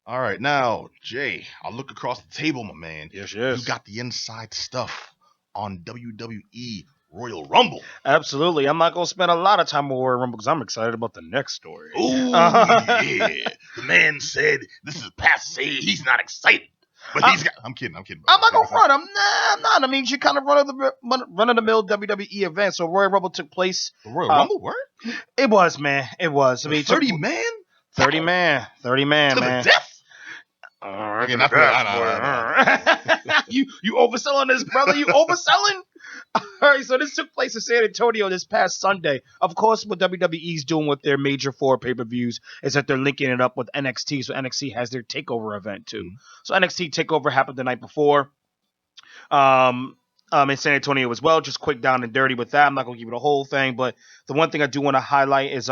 All right, now, Jay, I look across the table, my man. Yes, You yes. got the inside stuff on WWE Royal Rumble. Absolutely. I'm not going to spend a lot of time on Royal Rumble because I'm excited about the next story. Oh, yeah. The man said this is passe. He's not excited. But he's got. I'm kidding. Brother. I'm not gonna front. I'm not. I mean, she kind of run of the mill WWE event. So Royal Rumble took place. The Royal Rumble, word? It was, man. It was. I mean, 30 man? 30 man, To man. the death? Okay, not you overselling this, brother. You overselling. All right, so this took place in San Antonio this past Sunday. Of course, what WWE's doing with their major four pay-per-views is that they're linking it up with NXT. So NXT has their takeover event too. So NXT takeover happened the night before. In San Antonio as well. Just quick down and dirty with that. I'm not gonna give you the whole thing, but the one thing I do want to highlight is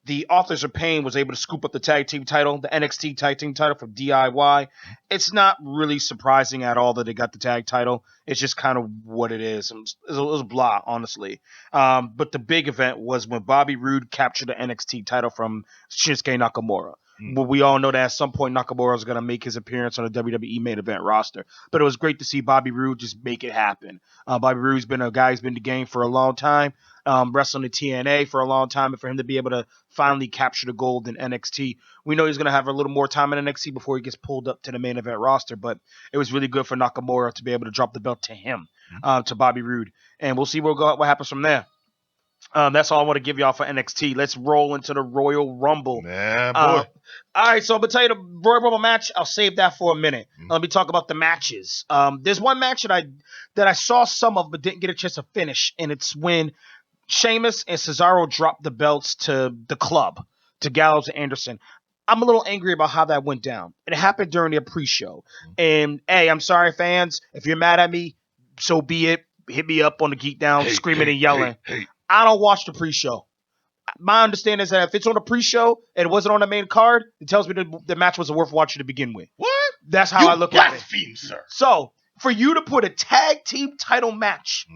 the Authors of Pain was able to scoop up the tag team title, the NXT tag team title from DIY. It's not really surprising at all that they got the tag title. It's just kind of what it is. It was blah, honestly. But the big event was when Bobby Roode captured the NXT title from Shinsuke Nakamura. Well, we all know that at some point Nakamura is going to make his appearance on the WWE main event roster. But it was great to see Bobby Roode just make it happen. Bobby Roode's been a guy who's been in the game for a long time, wrestling the TNA for a long time, and for him to be able to finally capture the gold in NXT. We know he's going to have a little more time in NXT before he gets pulled up to the main event roster, but it was really good for Nakamura to be able to drop the belt to him, to Bobby Roode. And we'll see what happens from there. That's all I want to give y'all for NXT. Let's roll into the Royal Rumble. Yeah, boy. All right, so I'm going to tell you the Royal Rumble match. I'll save that for a minute. Let me talk about the matches. There's one match that I saw some of but didn't get a chance to finish, and it's when Sheamus and Cesaro dropped the belts to the club, to Gallows and Anderson. I'm a little angry about how that went down. It happened during the pre-show. And, hey, I'm sorry, fans. If you're mad at me, so be it. Hit me up on the Geek Down, screaming and yelling. I don't watch the pre-show. My understanding is that if it's on the pre-show and it wasn't on the main card, it tells me the match wasn't worth watching to begin with. What? That's how I look at it. Sir. So, for you to put a tag team title match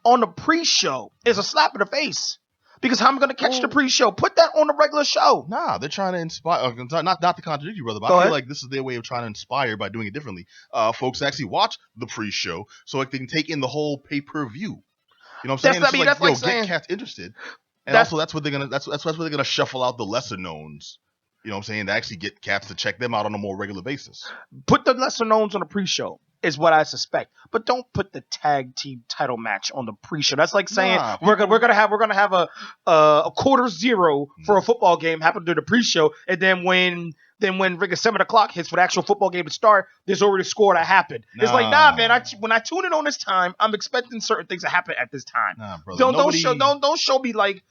on the pre-show is a slap in the face. Because how am I going to catch the pre-show? Put that on the regular show. Nah, they're trying to inspire. Not to contradict you, brother, but I feel like this is their way of trying to inspire by doing it differently. Folks actually watch the pre-show so like they can take in the whole pay-per-view. You know what I'm saying? That's like saying, get cats interested, and also that's what they're gonna shuffle out the lesser knowns. You know what I'm saying? To actually get cats to check them out on a more regular basis. Put the lesser knowns on the pre-show is what I suspect, but don't put the tag team title match on the pre-show. That's like saying we're gonna have a 0:15 for a football game happen during the pre-show, and then when 7 o'clock hits for the actual football game to start, there's already a score that happened. It's like, nah, man. When I tune in on this time, I'm expecting certain things to happen at this time. Nah, brother. Don't show me like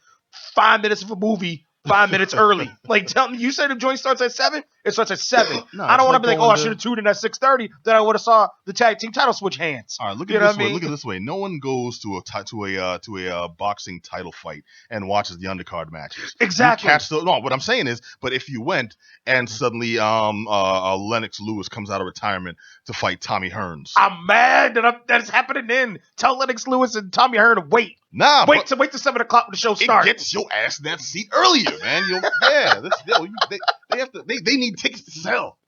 5 minutes of a movie 5 minutes early. Like, tell me, you say the joint starts at 7? It starts at 7. No, I don't want to be like, oh, I should have tuned in at 6:30. Then I would have saw the tag team title switch hands. All right, look at this way. Look at this way. No one goes to a boxing title fight and watches the undercard matches. Exactly. No, what I'm saying is, but if you went and suddenly Lennox Lewis comes out of retirement to fight Tommy Hearns, I'm mad that's happening then. Tell Lennox Lewis and Tommy Hearn to wait. Nah, wait till 7 o'clock when the show starts. It gets your ass in that seat earlier, man. They need tickets to sell.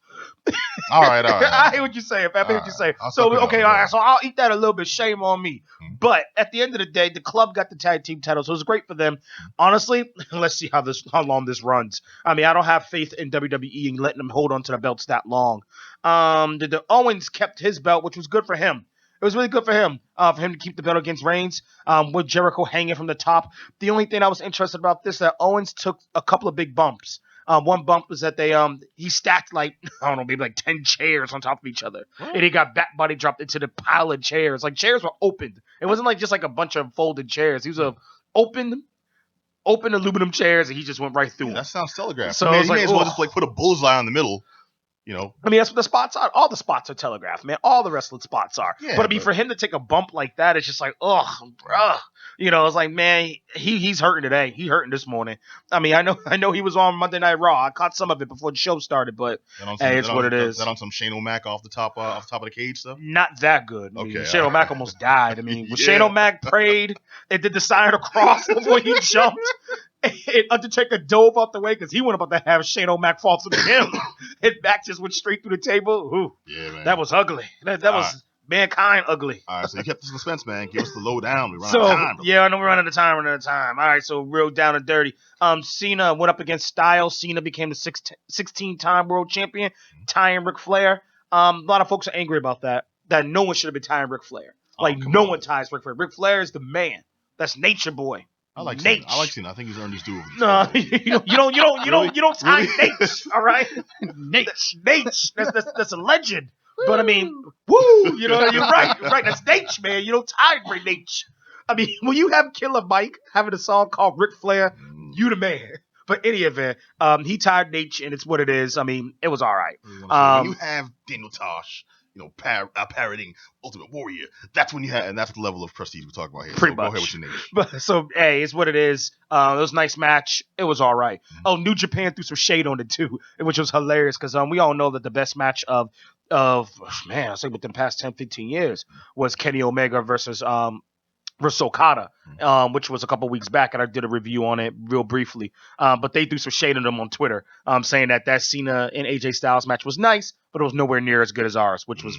All right. I hear what you're saying. I hear what you're saying. So okay, all right. So I'll eat that a little bit. Shame on me. But at the end of the day, the club got the tag team title, so it was great for them. Honestly, let's see how long this runs. I mean, I don't have faith in WWE and letting them hold on to the belts that long. The Owens kept his belt, which was good for him. It was really good for him to keep the belt against Reigns, with Jericho hanging from the top. The only thing I was interested about this is that Owens took a couple of big bumps. One bump was that he stacked like, I don't know, maybe like 10 chairs on top of each other. What? And he got back body dropped into the pile of chairs. Like, chairs were opened. It wasn't like just like a bunch of folded chairs. He was open aluminum chairs, and he just went right through them. That sounds telegraphed. So you may as well just like put a bullseye in the middle. You know, I mean, that's what the spots are. All the spots are telegraphed, man. All the wrestling spots are. Yeah, but I mean, for him to take a bump like that, it's just like, bruh. You know, it's like, man, he's hurting today. He hurting this morning. I mean, I know he was on Monday Night Raw. I caught some of it before the show started, but hey, it's what it is. Is that on some Shane O'Mac off the top of the cage stuff? Not that good. I mean, Shane O'Mac almost died. I mean, when Yeah. Shane O'Mac prayed and did the sign of the cross before he jumped, And Undertaker dove out the way because he wasn't about to have Shane O'Mac fall through him. And Mac just went straight through the table. Ooh, Yeah, man. that was ugly. That was mankind ugly. All right, so you kept the suspense, man. Give us the lowdown. We run So, out of time. yeah, I know we're running out of time. All right, so real down and dirty. Cena went up against Styles. Cena became the 16-time world champion, tying Ric Flair. A lot of folks are angry about that no one should have been tying Ric Flair. No one ties Ric Flair. Ric Flair is the man. That's Nature Boy. I like Nate. Cena. I think he's earned his due. No, you don't tie Nate. All right, Nate. That's a legend. But I mean, woo, you're right. That's Nate, man. You don't tie Great Nate. I mean, when you have Killer Mike having a song called Ric Flair, you the man. But any event, he tied Nate, and it's what it is. I mean, it was all right. When you have Daniel Tosh, parroting Ultimate Warrior, that's when you have, and that's the level of prestige we're talking about here. Pretty much. Go ahead with your name. But so, hey, it's what it is. It was a nice match. It was all right. Mm-hmm. Oh, New Japan threw some shade on it too, which was hilarious because we all know that the best match of I say within the past 10, 15 years was Kenny Omega versus Okada, which was a couple weeks back, and I did a review on it real briefly. But they threw some shade on them on Twitter, saying that Cena and AJ Styles match was nice, but it was nowhere near as good as ours, which was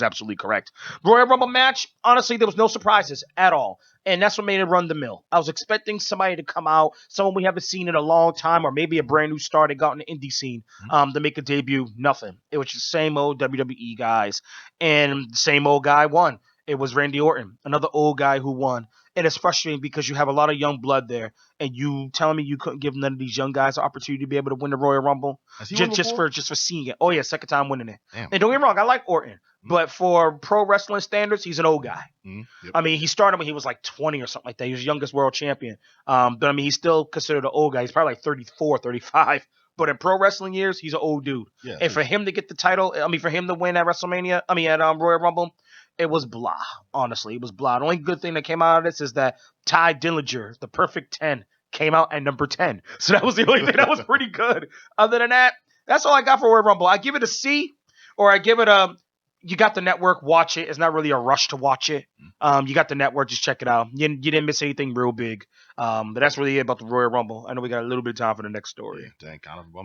absolutely correct. Royal Rumble match, honestly, there was no surprises at all, and that's what made it run the mill. I was expecting somebody to come out, someone we haven't seen in a long time, or maybe a brand new star that got in the indie scene to make a debut. Nothing. It was just the same old WWE guys, and the same old guy won. It was Randy Orton, another old guy who won. And it's frustrating because you have a lot of young blood there, and you telling me you couldn't give none of these young guys the opportunity to be able to win the Royal Rumble just for seeing it. Oh yeah, second time winning it. Damn. And don't get me wrong, I like Orton, but for pro wrestling standards, he's an old guy. Yep. I mean, he started when he was like 20 or something like that. He was the youngest world champion. But I mean, he's still considered an old guy. He's probably like 34, 35. But in pro wrestling years, he's an old dude. Yeah, and for him to get the title, for him to win at WrestleMania, at Royal Rumble, it was blah. Honestly, it was blah. The only good thing that came out of this is that Ty Dillinger, the Perfect 10, came out at number 10. So that was the only thing that was pretty good. Other than that, that's all I got for Royal Rumble. I give it a C, or I give it a. You got the network, watch it. It's not really a rush to watch it. You got the network, just check it out. You didn't miss anything real big. But that's really it about the Royal Rumble. I know we got a little bit of time for the next story. Yeah, dang, kind of a bummer.